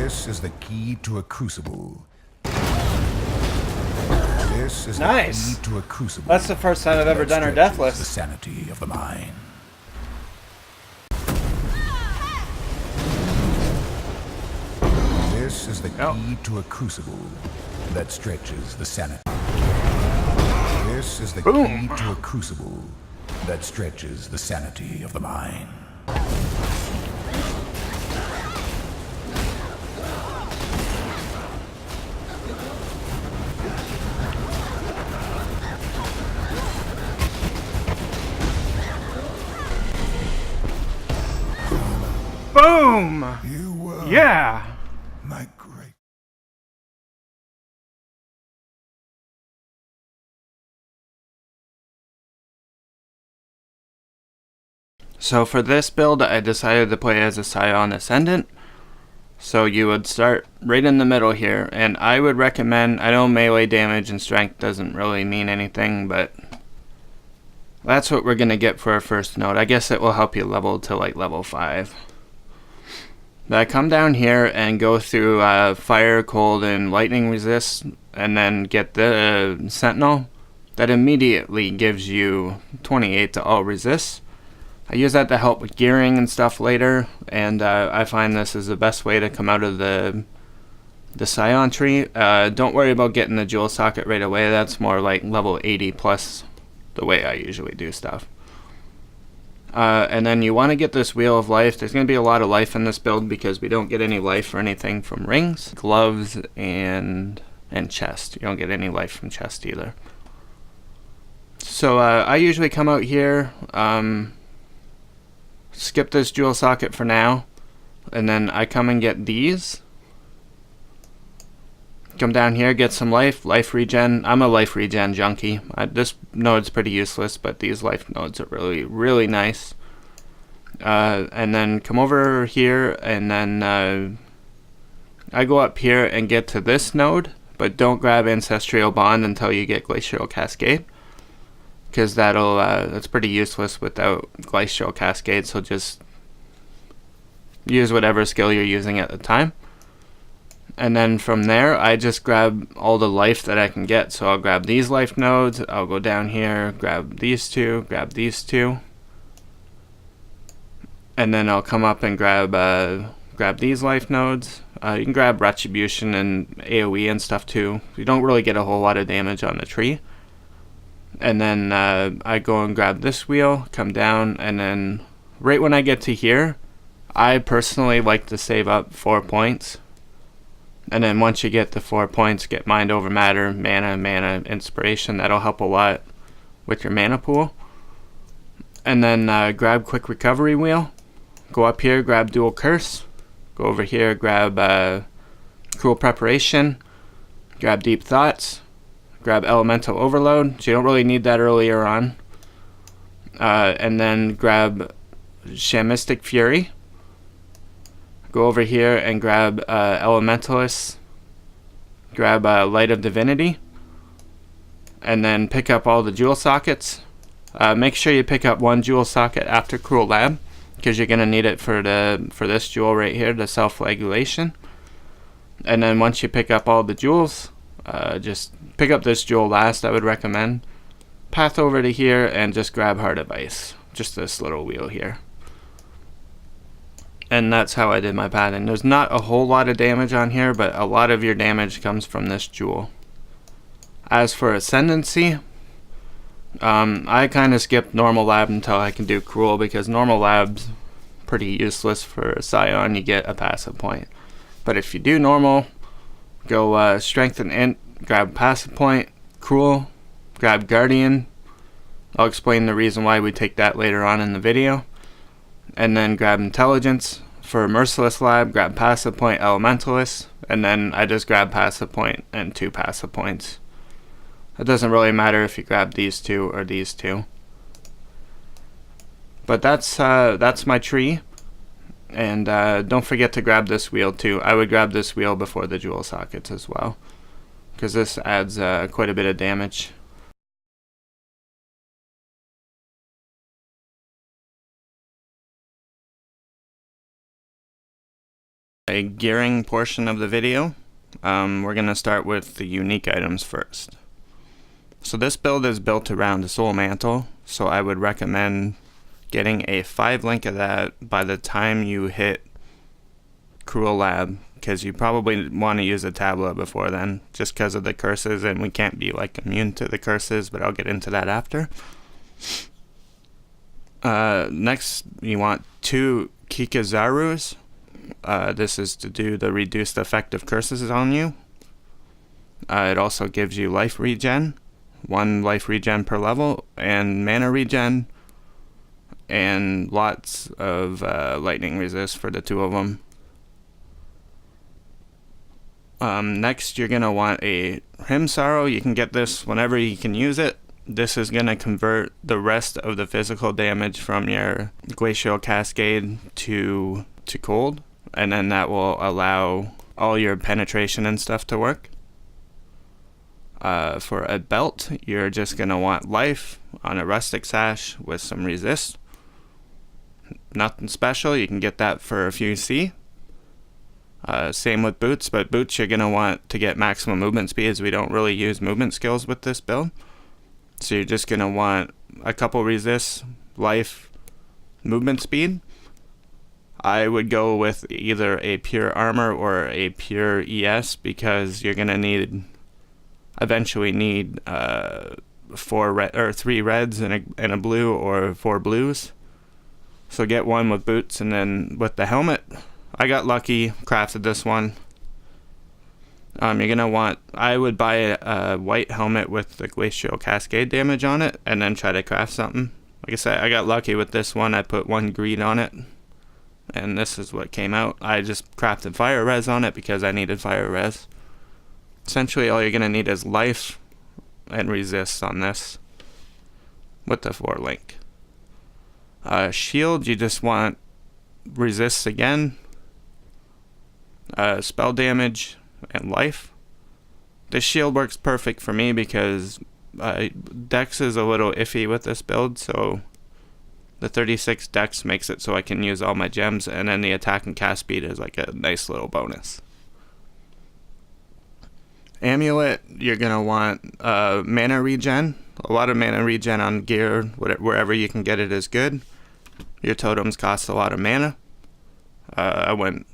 This is the key to a crucible. This is Nice. the key to a crucible. That's the first time I've ever done her deathless. The sanity of the mind. This is the key to a crucible that stretches the sanity. This is the key to a crucible that stretches the sanity of the mind. Boom! You were Yeah! my great. So for this build, I decided to play as a Scion Ascendant. So you would start right in the middle here, and I would recommend, I know melee damage and strength doesn't really mean anything, but that's what we're going to get for our first node. I guess it will help you level to like level 5. But I come down here and go through fire, cold, and lightning resist, and then get the sentinel. That immediately gives you 28 to all resists. I use that to help with gearing and stuff later, and I find this is the best way to come out of the Scion tree. Don't worry about getting the jewel socket right away. That's more like level 80 plus the way I usually do stuff. And then you want to get this Wheel of Life. There's going to be a lot of life in this build because we don't get any life or anything from rings, gloves, and chest. You don't get any life from chest either. So I usually come out here, skip this jewel socket for now, and then I come and get these. Come down here, get some life regen. I'm a life regen junkie. This node's pretty useless, but these life nodes are really, really nice. And then come over here, and then I go up here and get to this node, but don't grab Ancestral Bond until you get Glacial Cascade, because that's pretty useless without Glacial Cascade, so just use whatever skill you're using at the time. And then from there, I just grab all the life that I can get. So I'll grab these life nodes, I'll go down here, grab these two, and then I'll come up and grab these life nodes. You can grab Retribution and AoE and stuff too. You don't really get a whole lot of damage on the tree. And then I go and grab this wheel, come down, and then right when I get to here, I personally like to save up 4 points. And then once you get the 4 points, get Mind Over Matter, mana, Inspiration. That'll help a lot with your mana pool. And then grab Quick Recovery Wheel. Go up here, grab Dual Curse. Go over here, grab Cruel Preparation. Grab Deep Thoughts. Grab Elemental Overload. So you don't really need that earlier on. And then grab Shamistic Fury. Go over here and grab Elementalist, grab Light of Divinity, and then pick up all the jewel sockets. Make sure you pick up one jewel socket after Cruel Lab, because you're going to need it for this jewel right here, the self-flagellation. And then once you pick up all the jewels, just pick up this jewel last, I would recommend. Path over to here and just grab Heart of Ice, just this little wheel here. And that's how I did my pathing. There's not a whole lot of damage on here, but a lot of your damage comes from this jewel. As for Ascendancy, I kind of skipped Normal Lab until I can do Cruel, because Normal Lab's pretty useless for a Scion. You get a passive point. But if you do Normal, go Strength and Int, grab Passive Point, Cruel, grab Guardian. I'll explain the reason why we take that later on in the video. And then grab Intelligence. For Merciless Lab, grab Passive Point, Elementalist, and then I just grab Passive Point and 2 passive points. It doesn't really matter if you grab these two or these two. But that's my tree. And don't forget to grab this wheel too. I would grab this wheel before the jewel sockets as well, because this adds quite a bit of damage. a gearing portion of the video. We're going to start with the unique items first. So this build is built around a soul mantle, so I would recommend getting a 5 link of that by the time you hit Cruel Lab, because you probably want to use a tablet before then, just because of the curses, and we can't be like immune to the curses, but I'll get into that after. Next, you want 2 Kikazarus. This is to do the reduced effect of curses on you. It also gives you life regen, 1 life regen per level, and mana regen, and lots of lightning resist for the 2 of them. Next, you're going to want a Hrimsaro. You can get this whenever you can use it. This is going to convert the rest of the physical damage from your Glacial Cascade to cold, and then that will allow all your penetration and stuff to work. For a belt, you're just going to want life on a rustic sash with some resist. Nothing special, you can get that for a few C. Same with boots, but boots you're going to want to get maximum movement speed, as we don't really use movement skills with this build. So you're just going to want a couple resists, life, movement speed. I would go with either a pure armor or a pure ES, because you're going to eventually need 3 reds and a blue, or 4 blues. So get 1 with boots, and then with the helmet, I got lucky, crafted this one. You're gonna want, I would buy a white helmet with the Glacial Cascade damage on it, and then try to craft something. Like I said, I got lucky with this one. I put 1 greed on it, and this is what came out. I just crafted fire res on it because I needed fire res. Essentially, all you're gonna need is life and resist on this with the 4 link. Shield, you just want resists again, spell damage, and life. This shield works perfect for me because dex is a little iffy with this build, so the 36 dex makes it so I can use all my gems, and then the attack and cast speed is like a nice little bonus. Amulet, you're going to want mana regen. A lot of mana regen on gear, wherever you can get it is good. Your totems cost a lot of mana. I went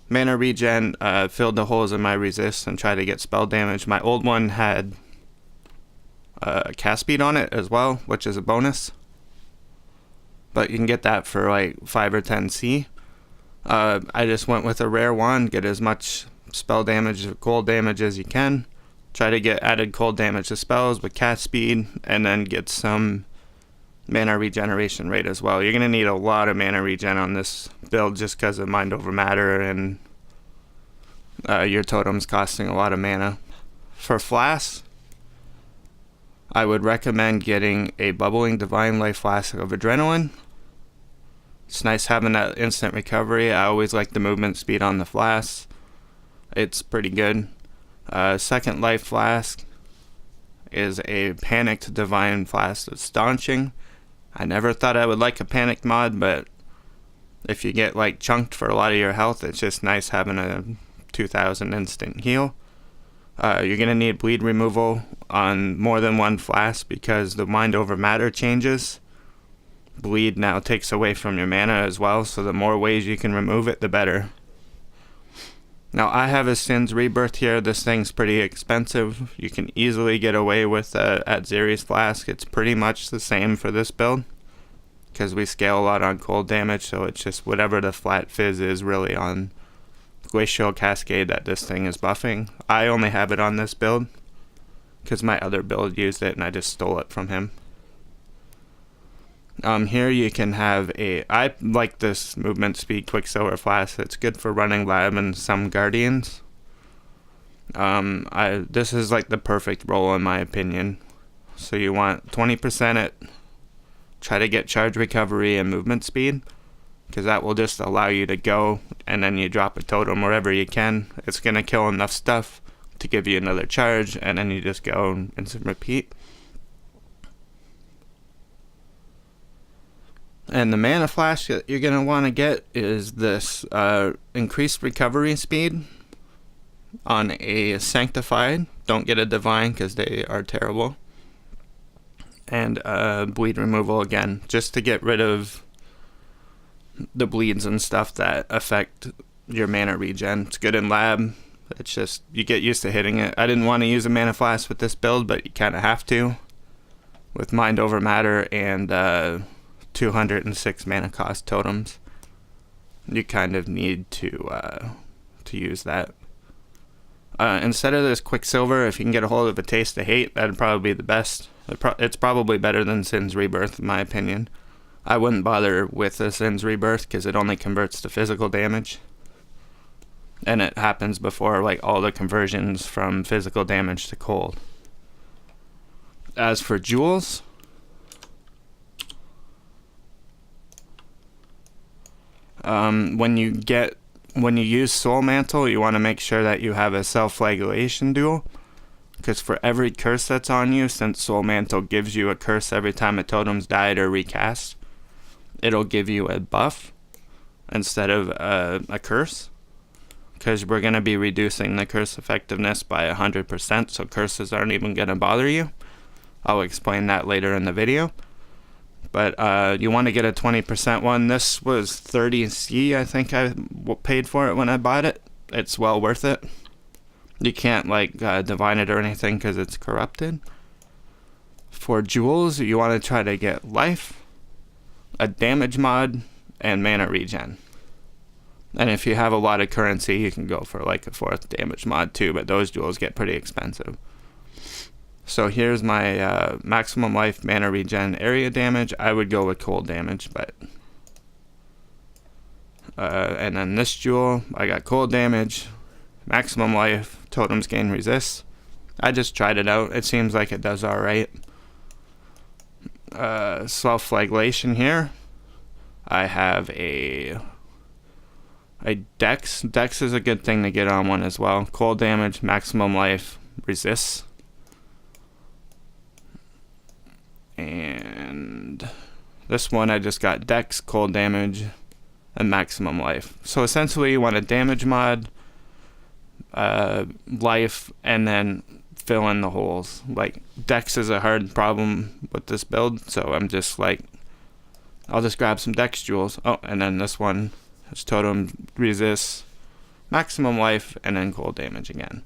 mana regen, filled the holes in my resist, and tried to get spell damage. My old one had cast speed on it as well, which is a bonus. But you can get that for like 5 or 10 C. I just went with a rare wand, get as much spell damage or cold damage as you can. Try to get added cold damage to spells with cast speed, and then get some mana regeneration rate as well. You're going to need a lot of mana regen on this build just because of mind over matter and your totems costing a lot of mana. For flasks, I would recommend getting a bubbling divine life flask of adrenaline. It's nice having that instant recovery. I always like the movement speed on the flask. It's pretty good. Second life flask is a panicked divine flask of staunching. I never thought I would like a panicked mod, but if you get like chunked for a lot of your health, it's just nice having a 2000 instant heal. You're going to need bleed removal on more than 1 flask because the mind over matter changes. Bleed now takes away from your mana as well, so the more ways you can remove it, the better. Now I have a Sin's Rebirth here. This thing's pretty expensive. You can easily get away with at Zeri's Flask. It's pretty much the same for this build because we scale a lot on cold damage, so it's just whatever the flat fizz is really on Glacial Cascade that this thing is buffing. I only have it on this build because my other build used it and I just stole it from him. Here you can have I like this movement speed Quicksilver Flask. It's good for running lab and some guardians. This is like the perfect roll in my opinion. So you want 20% it, try to get charge recovery and movement speed, because that will just allow you to go, and then you drop a totem wherever you can. It's going to kill enough stuff to give you another charge, and then you just go and repeat. And the mana flask that you're going to want to get is this increased recovery speed on a Sanctified. Don't get a Divine because they are terrible. And bleed removal again, just to get rid of the bleeds and stuff that affect your mana regen. It's good in lab. It's just, you get used to hitting it. I didn't want to use a mana flask with this build, but you kind of have to. With Mind Over Matter and 206 mana cost totems, you kind of need to use that. Instead of this Quicksilver, if you can get a hold of a Taste of Hate, that'd probably be the best. It's probably better than Sin's Rebirth, in my opinion. I wouldn't bother with the Sin's Rebirth because it only converts to physical damage. And it happens before like all the conversions from physical damage to cold. As for jewels, when you use Soul Mantle, you want to make sure that you have a Self-Flagellation duel, because for every curse that's on you, since Soul Mantle gives you a curse every time a totem's died or recast, it'll give you a buff instead of a curse, because we're going to be reducing the curse effectiveness by 100%, so curses aren't even going to bother you. I'll explain that later in the video. But you want to get a 20% one. This was 30C, I think I paid for it when I bought it. It's well worth it. You can't like divine it or anything because it's corrupted. For jewels, you want to try to get life, a damage mod, and mana regen. And if you have a lot of currency, you can go for like a 4th damage mod too, but those jewels get pretty expensive. So here's my maximum life, mana regen, area damage. I would go with cold damage, but and then this jewel, I got cold damage, maximum life, totems gain resist. I just tried it out. It seems like it does alright. Self-flagellation here. I have a Dex. Dex is a good thing to get on one as well. Cold damage, maximum life, resists. And this one I just got Dex, cold damage, and maximum life. So essentially you want a damage mod, life, and then fill in the holes. Like Dex is a hard problem with this build, so I'm just like, I'll just grab some Dex jewels. Oh, and then this one is totem resist, maximum life, and then cold damage again.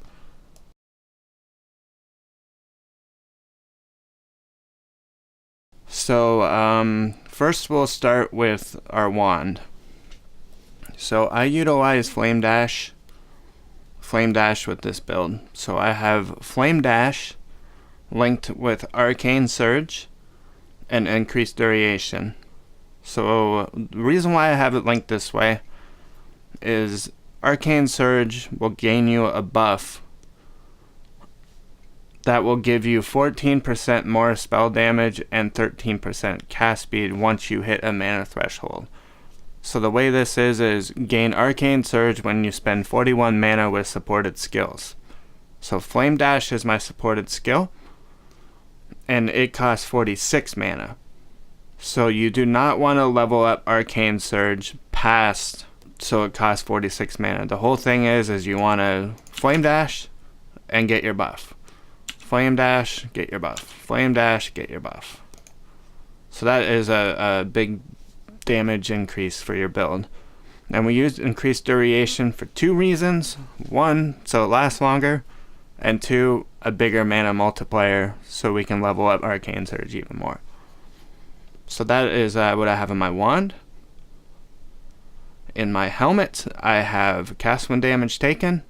So first we'll start with our wand. So I utilize Flame Dash with this build. So I have Flame Dash linked with Arcane Surge and Increased Duration. So the reason why I have it linked this way is Arcane Surge will gain you a buff that will give you 14% more spell damage and 13% cast speed once you hit a mana threshold. So the way this is gain Arcane Surge when you spend 41 mana with supported skills. So Flame Dash is my supported skill, and it costs 46 mana. So you do not want to level up Arcane Surge past, so it costs 46 mana. The whole thing is you want to Flame Dash and get your buff. Flame Dash, get your buff. Flame Dash, get your buff. So that is a big damage increase for your build. And we use increased duration for 2 reasons. 1, so it lasts longer. And 2, a bigger mana multiplier so we can level up Arcane Surge even more. So that is what I have in my wand. In my helmet, I have cast when damage taken,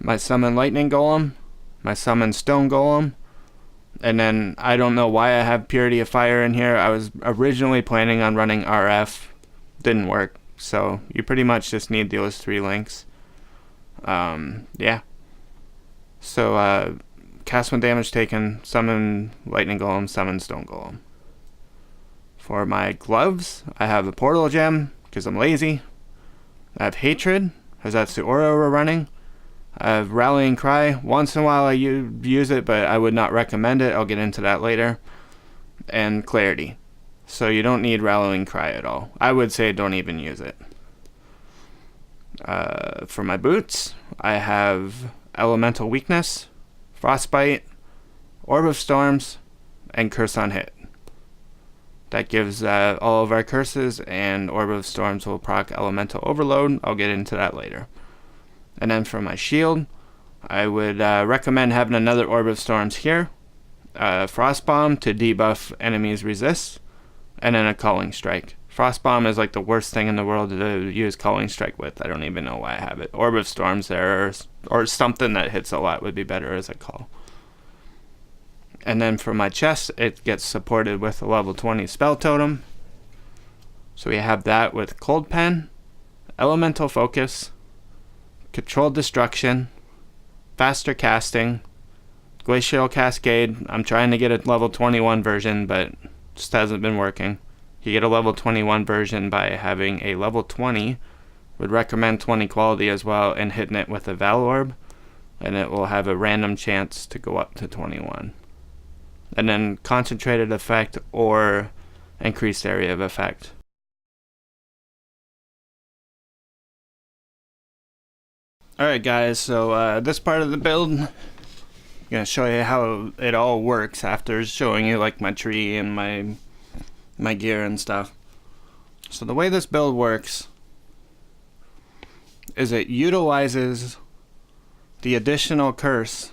my summon lightning golem, my summon stone golem, and then I don't know why I have Purity of Fire in here. I was originally planning on running RF, didn't work, so you pretty much just need those 3 links. Yeah. So cast when damage taken, summon lightning golem, summon stone golem. For my gloves, I have a portal gem because I'm lazy. I have hatred, because that's the aura we're running. I have Rallying Cry. Once in a while I use it, but I would not recommend it. I'll get into that later. And Clarity. So you don't need Rallying Cry at all. I would say don't even use it. For my boots, I have Elemental Weakness, Frostbite, Orb of Storms, and Curse on Hit. That gives all of our curses, and Orb of Storms will proc Elemental Overload. I'll get into that later. And then for my shield, I would recommend having another Orb of Storms here, Frost Bomb to debuff enemies resist, and then a Calling Strike. Frost Bomb is like the worst thing in the world to use Calling Strike with. I don't even know why I have it. Orb of Storms there, or something that hits a lot would be better as a call. And then for my chest, it gets supported with a level 20 spell totem. So we have that with Cold Pen, Elemental Focus, Controlled Destruction, Faster Casting, Glacial Cascade. I'm trying to get a level 21 version, but just hasn't been working. You get a level 21 version by having a level 20. Would recommend 20 quality as well, and hitting it with a Val Orb, and it will have a random chance to go up to 21. And then Concentrated Effect or Increased Area of Effect. Alright guys, so this part of the build, I'm going to show you how it all works after showing you like my tree and my gear and stuff. So the way this build works is it utilizes the additional curse.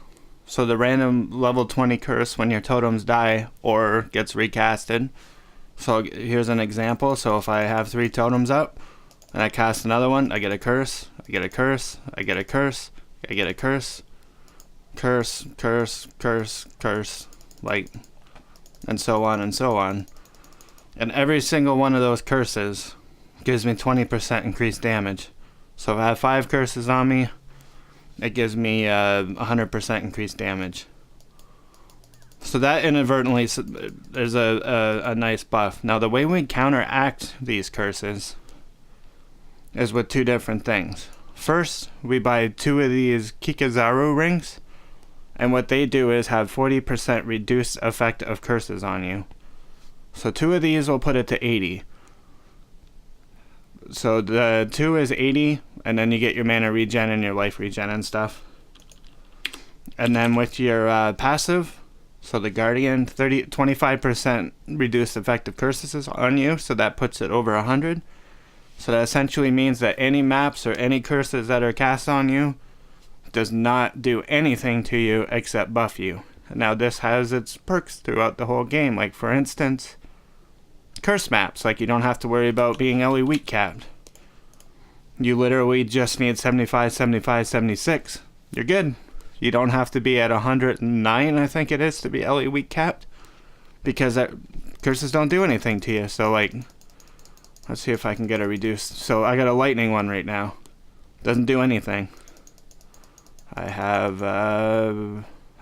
So the random level 20 curse when your totems die or gets recasted. So here's an example. So if I have 3 totems up and I cast another one, I get a curse, I get a curse, I get a curse, I get a curse, curse, curse, curse, curse, like, and so on and so on. And every single one of those curses gives me 20% increased damage. So if I have 5 curses on me, it gives me 100% increased damage. So that inadvertently is a nice buff. Now the way we counteract these curses is with 2 different things. First, we buy 2 of these Kikazaru rings, and what they do is have 40% reduced effect of curses on you. So 2 of these will put it to 80. So the 2 is 80, and then you get your mana regen and your life regen and stuff. And then with your passive, so the Guardian, 25% reduced effective curses on you, so that puts it over 100. So that essentially means that any maps or any curses that are cast on you does not do anything to you except buff you. Now this has its perks throughout the whole game, like for instance, curse maps, like you don't have to worry about being LE weak capped. You literally just need 75, 75, 76. You're good. You don't have to be at 109, I think it is, to be LE weak capped, because that curses don't do anything to you. So like, let's see if I can get a reduced. So I got a lightning one right now. Doesn't do anything. I have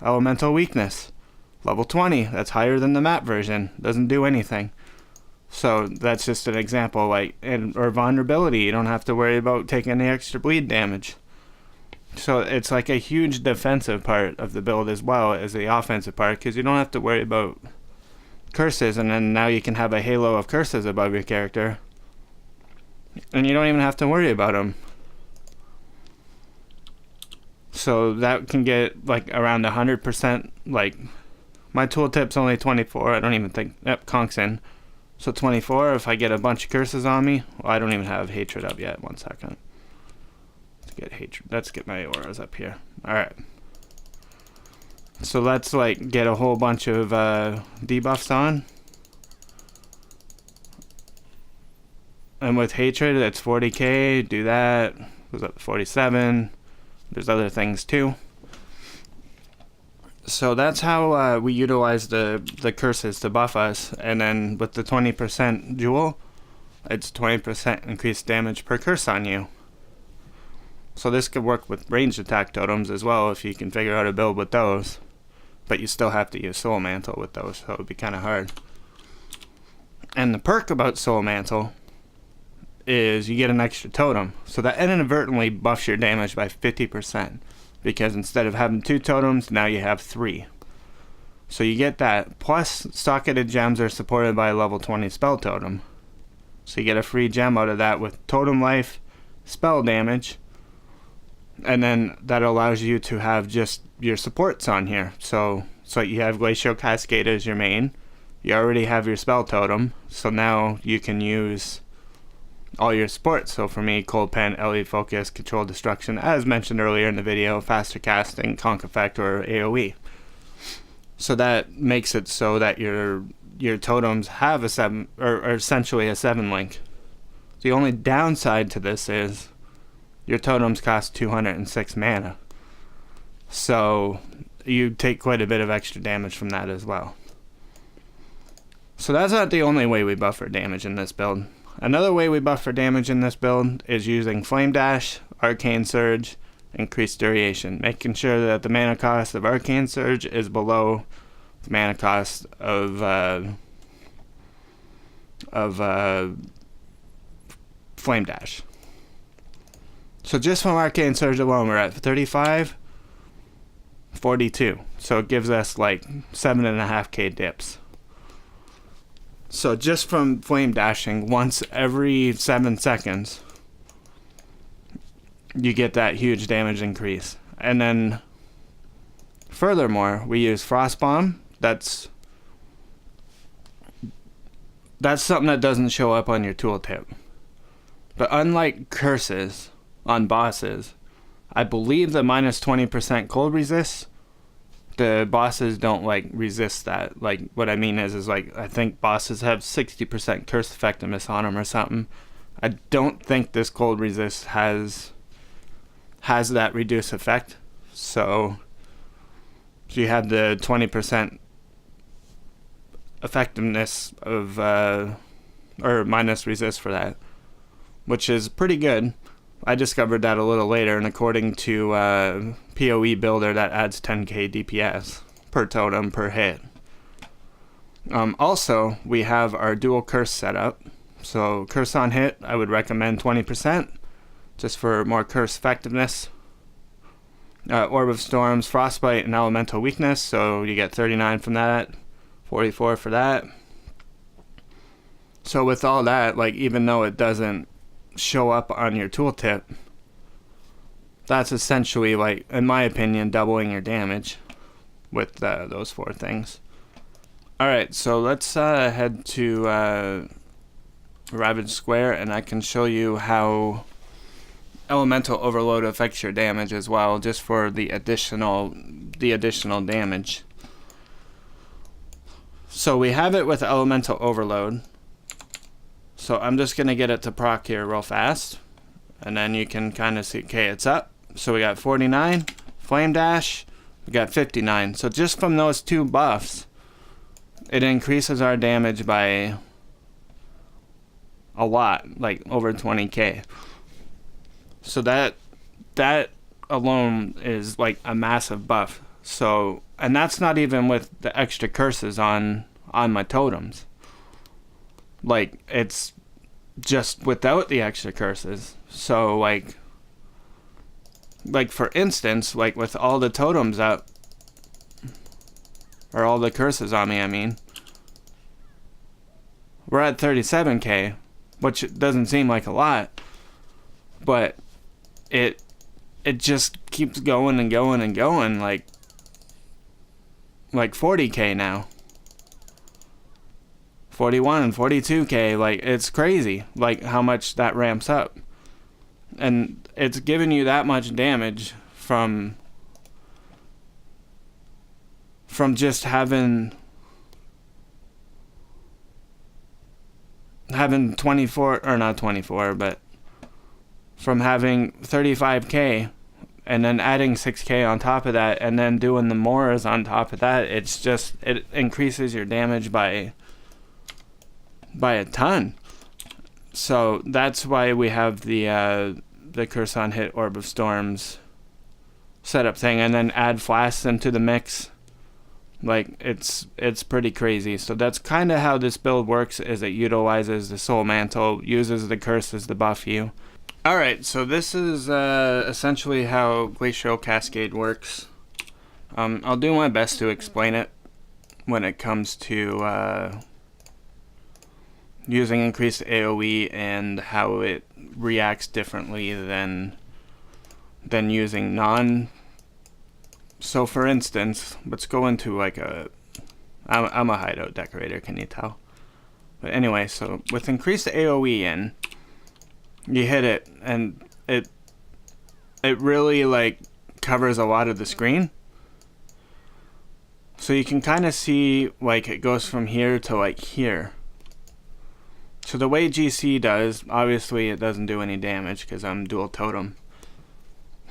Elemental Weakness, level 20. That's higher than the map version. Doesn't do anything. So that's just an example, like, or vulnerability. You don't have to worry about taking any extra bleed damage. So it's like a huge defensive part of the build as well as the offensive part, because you don't have to worry about curses, and then now you can have a halo of curses above your character, and you don't even have to worry about them. So that can get like around 100%. Like my tooltip's only 24. I don't even think. Yep, Conk's in. So 24. If I get a bunch of curses on me, well, I don't even have hatred up yet. 1 second. Let's get hatred. Let's get my auras up here. All right. So let's like get a whole bunch of debuffs on. And with hatred, that's 40k. Do that. Goes up to 47. There's other things too. So that's how we utilize the curses to buff us. And then with the 20% jewel, it's 20% increased damage per curse on you. So this could work with ranged attack totems as well if you can figure out a build with those. But you still have to use Soul Mantle with those, so it would be kind of hard. And the perk about Soul Mantle is you get an extra totem. So that inadvertently buffs your damage by 50%. Because instead of having 2 totems, now you have 3. So you get that, plus socketed gems are supported by a level 20 spell totem. So you get a free gem out of that with totem life, spell damage, and then that allows you to have just your supports on here. So you have Glacial Cascade as your main. You already have your spell totem, so now you can use all your supports. So for me, Cold Pen, LE Focus, Control Destruction, as mentioned earlier in the video, faster casting, Conk Effect, or AoE. So that makes it so that your totems have a 7, or essentially a 7 link. The only downside to this is your totems cost 206 mana. So you take quite a bit of extra damage from that as well. So that's not the only way we buff for damage in this build. Another way we buff for damage in this build is using Flame Dash, Arcane Surge, Increased Duration, making sure that the mana cost of Arcane Surge is below the mana cost of Flame Dash. So just from Arcane Surge alone, we're at 35, 42. So it gives us like 7.5k dips. So just from flame dashing once every 7 seconds, you get that huge damage increase. And then furthermore, we use Frost Bomb. That's something that doesn't show up on your tooltip. But unlike curses on bosses, I believe the minus 20% cold resist, the bosses don't like resist that. Like what I mean is like I think bosses have 60% curse effectiveness on them or something. I don't think this cold resist has that reduced effect. So you have the 20% effectiveness of or minus resist for that, which is pretty good. I discovered that a little later, and according to PoE Builder, that adds 10k DPS per totem per hit. Also, we have our dual curse setup. So curse on hit, I would recommend 20%, just for more curse effectiveness. Orb of Storms, Frostbite, and Elemental Weakness, so you get 39 from that, 44 for that. So with all that, like even though it doesn't show up on your tooltip, that's essentially, like, in my opinion, doubling your damage with those 4 things. Alright, so let's head to Ravage Square, and I can show you how Elemental Overload affects your damage as well, just for the additional damage. So we have it with Elemental Overload. So I'm just going to get it to proc here real fast. And then you can kind of see, okay, it's up. So we got 49, Flame Dash, we got 59. So just from those 2 buffs, it increases our damage by a lot, like over 20k. So that alone is like a massive buff. So, and that's not even with the extra curses on my totems. Like, it's just without the extra curses. So like for instance, like with all the totems up, or all the curses on me, I mean, we're at 37k, which doesn't seem like a lot, but it just keeps going and going and going, like 40k now, 41 and 42k, like it's crazy, like how much that ramps up, and it's giving you that much damage from just having 24, or not 24, but from having 35k and then adding 6k on top of that, and then doing the mores on top of that. It's just, it increases your damage by a ton. So that's why we have the curse on hit Orb of Storms setup thing, and then add flasks into the mix. Like, it's pretty crazy. So that's kind of how this build works, is it utilizes the Soul Mantle, uses the curses to buff you. Alright, so this is essentially how Glacial Cascade works. I'll do my best to explain it. when it comes to using increased AoE and how it reacts differently than using non. So for instance, let's go into like I'm a hideout decorator, can you tell? But anyway, so with increased AoE in, you hit it and it really like covers a lot of the screen. So you can kind of see like it goes from here to like here. So the way GC does, obviously it doesn't do any damage because I'm dual totem.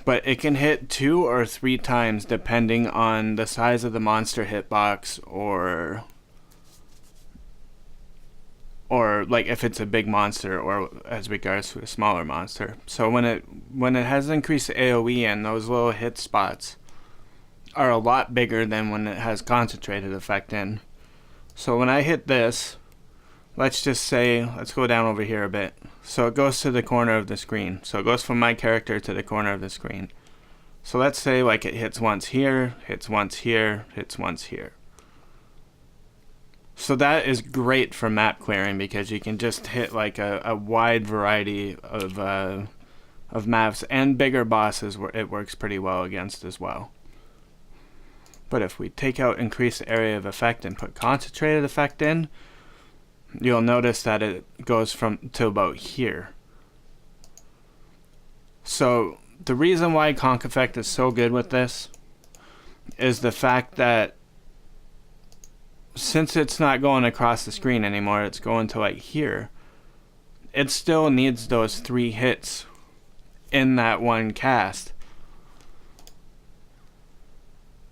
But it can hit 2 or 3 times depending on the size of the monster hitbox or like if it's a big monster or as regards to a smaller monster. So when it has increased AoE in, those little hit spots are a lot bigger than when it has concentrated effect in. So when I hit this, let's just say, let's go down over here a bit. So it goes to the corner of the screen. So it goes from my character to the corner of the screen. So let's say like it hits once here, hits once here, hits once here. So that is great for map clearing because you can just hit like a wide variety of maps, and bigger bosses it works pretty well against as well. But if we take out increased area of effect and put concentrated effect in, you'll notice that it goes to about here. So the reason why conc effect is so good with this is the fact that since it's not going across the screen anymore, it's going to like here, it still needs those 3 hits in that one cast.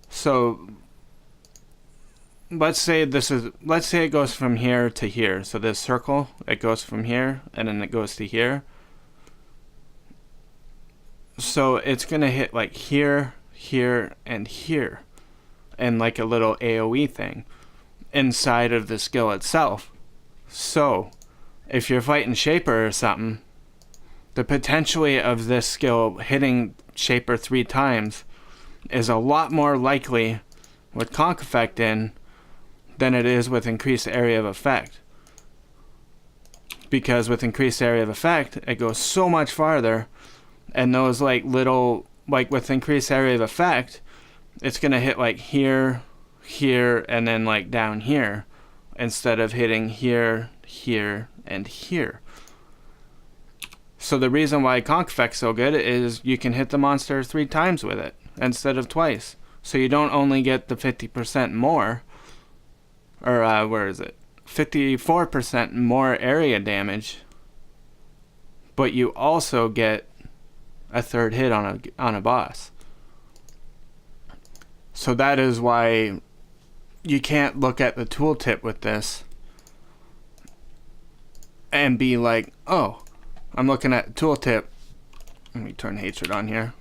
So let's say it goes from here to here. So this circle, it goes from here and then it goes to here. So it's gonna hit like here, here, and here, and like a little AoE thing inside of the skill itself. So if you're fighting Shaper or something, the potential of this skill hitting Shaper 3 times is a lot more likely with conc effect in than it is with increased area of effect. Because with increased area of effect, it goes so much farther, and those like little, like with increased area of effect, it's gonna hit like here, here, and then like down here, instead of hitting here, here, and here. So the reason why conc effect's so good is you can hit the monster 3 times with it instead of twice. So you don't only get the 50% more, or where is it? 54% more area damage, but you also get a 3rd hit on a boss. So that is why you can't look at the tooltip with this and be like, oh, I'm looking at the tooltip. Let me turn hatred on here.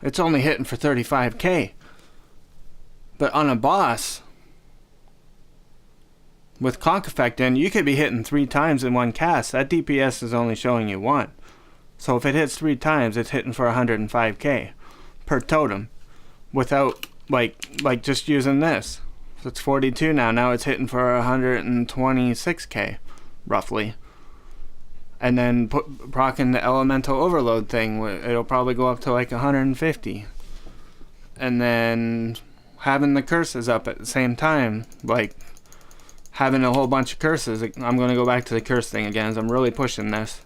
It's only hitting for 35k. But on a boss, with conc effect in, you could be hitting 3 times in one cast. That DPS is only showing you 1. So if it hits 3 times, it's hitting for 105k per totem. Without, like just using this. So it's 42 now. Now it's hitting for 126k, roughly. And then proccing the elemental overload thing, it'll probably go up to like 150. And then having the curses up at the same time, like having a whole bunch of curses. I'm going to go back to the curse thing again, as I'm really pushing this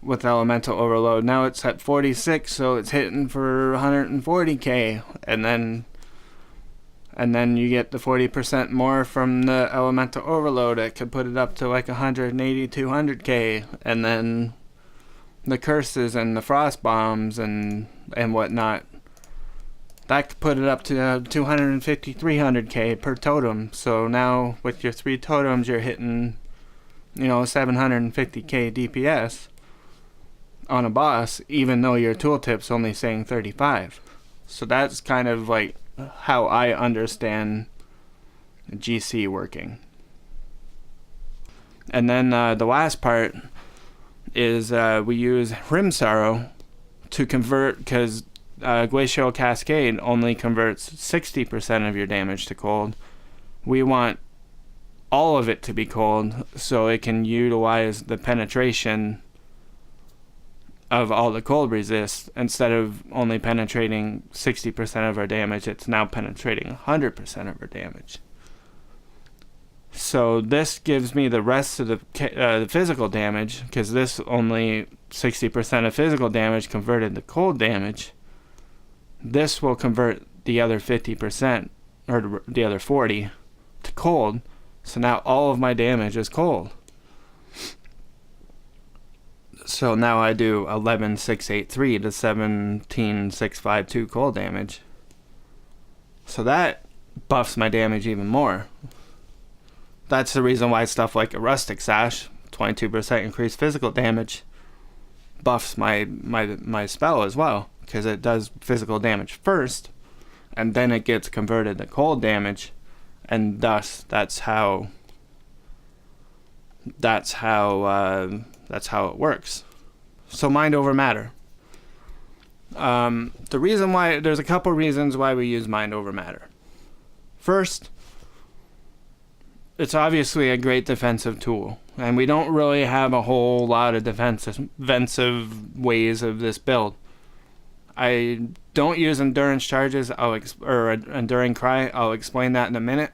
with elemental overload. Now it's at 46, so it's hitting for 140k, and then you get the 40% more from the elemental overload. It could put it up to like 180, 200k, and then the curses and the frost bombs and whatnot, that could put it up to 250, 300k per totem. So now with your 3 totems, you're hitting, 750k DPS on a boss, even though your tooltip's only saying 35. So that's kind of like how I understand GC working. And then the last part is we use Rimsorrow to convert, because Glacial Cascade only converts 60% of your damage to cold, we want all of it to be cold so it can utilize the penetration of all the cold resist. Instead of only penetrating 60% of our damage, it's now penetrating 100% of our damage. So this gives me the rest of the physical damage, because this only 60% of physical damage converted to cold damage. This will convert the other 50%, or the other 40, to cold. So now all of my damage is cold. So now I do 11,683 to 17,652 cold damage. So that buffs my damage even more. That's the reason why stuff like a Rustic Sash, 22% increased physical damage, buffs my spell as well, because it does physical damage first, and then it gets converted to cold damage, and thus that's how it works. So mind over matter. The reason why, there's a couple reasons why we use mind over matter. First, it's obviously a great defensive tool, and we don't really have a whole lot of defensive ways of this build. I don't use endurance charges, or enduring cry. I'll explain that in a minute.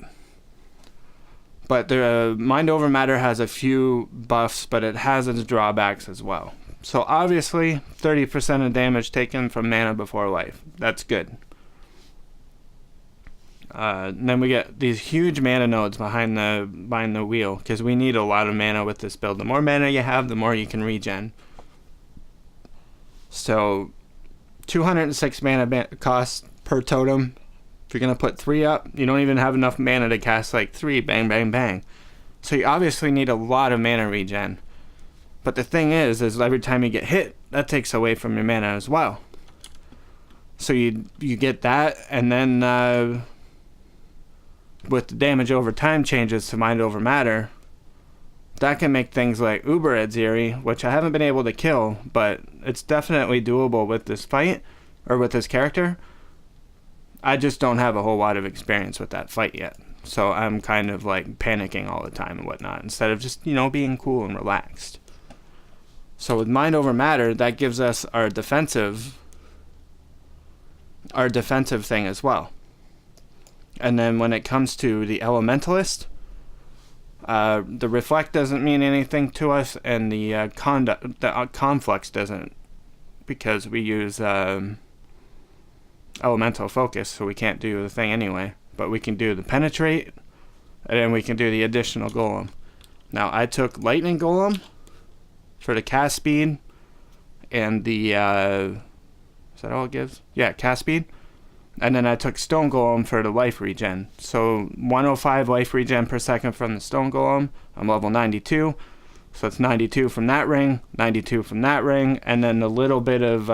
But the mind over matter has a few buffs, but it has its drawbacks as well. So obviously, 30% of damage taken from mana before life. That's good. Then we get these huge mana nodes behind the wheel, because we need a lot of mana with this build. The more mana you have, the more you can regen. So 206 mana cost per totem. If you're going to put 3 up, you don't even have enough mana to cast like 3, bang, bang, bang. So you obviously need a lot of mana regen. But the thing is every time you get hit, that takes away from your mana as well. So you get that, and then with the damage over time changes to mind over matter, that can make things like Uber Edziri, which I haven't been able to kill, but it's definitely doable with this fight, or with this character. I just don't have a whole lot of experience with that fight yet. So I'm kind of like panicking all the time and whatnot, instead of just, being cool and relaxed. So with mind over matter, that gives us our defensive thing as well. And then when it comes to the elementalist, the reflect doesn't mean anything to us, and the conflux doesn't, because we use elemental focus, so we can't do the thing anyway. But we can do the penetrate, and then we can do the additional golem. Now I took lightning golem for the cast speed, and the is that all it gives? Yeah, cast speed. And then I took Stone Golem for the life regen. So 105 life regen per second from the Stone Golem. I'm level 92. So it's 92 from that ring, 92 from that ring, and then the little bit of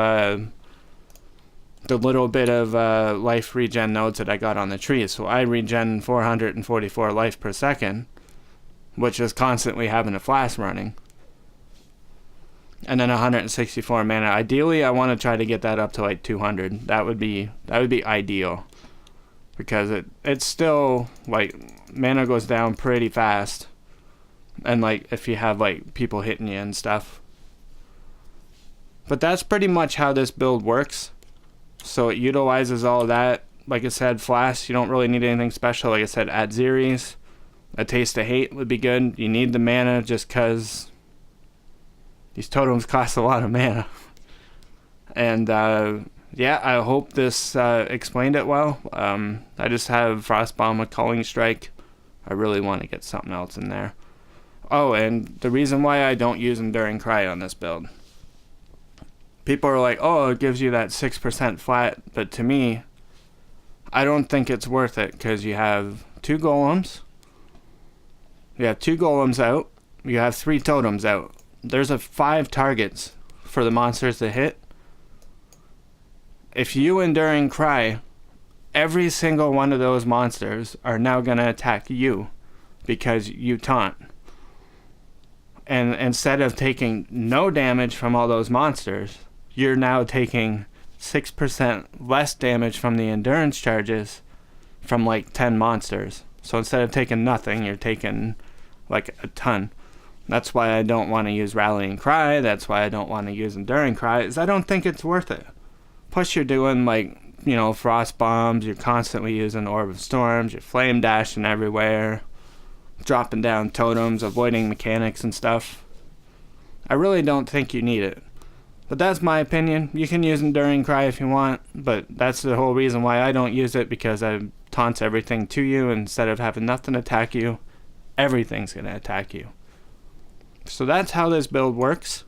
life regen nodes that I got on the tree. So I regen 444 life per second, which is constantly having a flask running. And then 164 mana. Ideally, I want to try to get that up to like 200. That would be ideal, because it's still like mana goes down pretty fast, and like if you have like people hitting you and stuff. But that's pretty much how this build works. So it utilizes all of that. Like I said, flasks, you don't really need anything special. Like I said, Adzeris, a taste of hate would be good. You need the mana just because these totems cost a lot of mana. And yeah, I hope this explained it well. I just have Frostbomb with Culling Strike. I really want to get something else in there. Oh, and the reason why I don't use Enduring Cry on this build. People are like, oh, it gives you that 6% flat. But to me, I don't think it's worth it, because you have 2 golems. You have 2 golems out. You have 3 totems out. There's 5 targets for the monsters to hit. If you Enduring Cry, every single one of those monsters are now going to attack you, because you taunt. And instead of taking no damage from all those monsters, you're now taking 6% less damage from the endurance charges from like 10 monsters. So instead of taking nothing, you're taking like a ton. That's why I don't want to use Rallying Cry. That's why I don't want to use Enduring Cry, is I don't think it's worth it. Plus you're doing like, Frost Bombs, you're constantly using Orb of Storms, you're flame dashing everywhere, dropping down totems, avoiding mechanics and stuff. I really don't think you need it. But that's my opinion. You can use Enduring Cry if you want, but that's the whole reason why I don't use it, because I taunts everything to you. Instead of having nothing attack you, everything's going to attack you. So that's how this build works.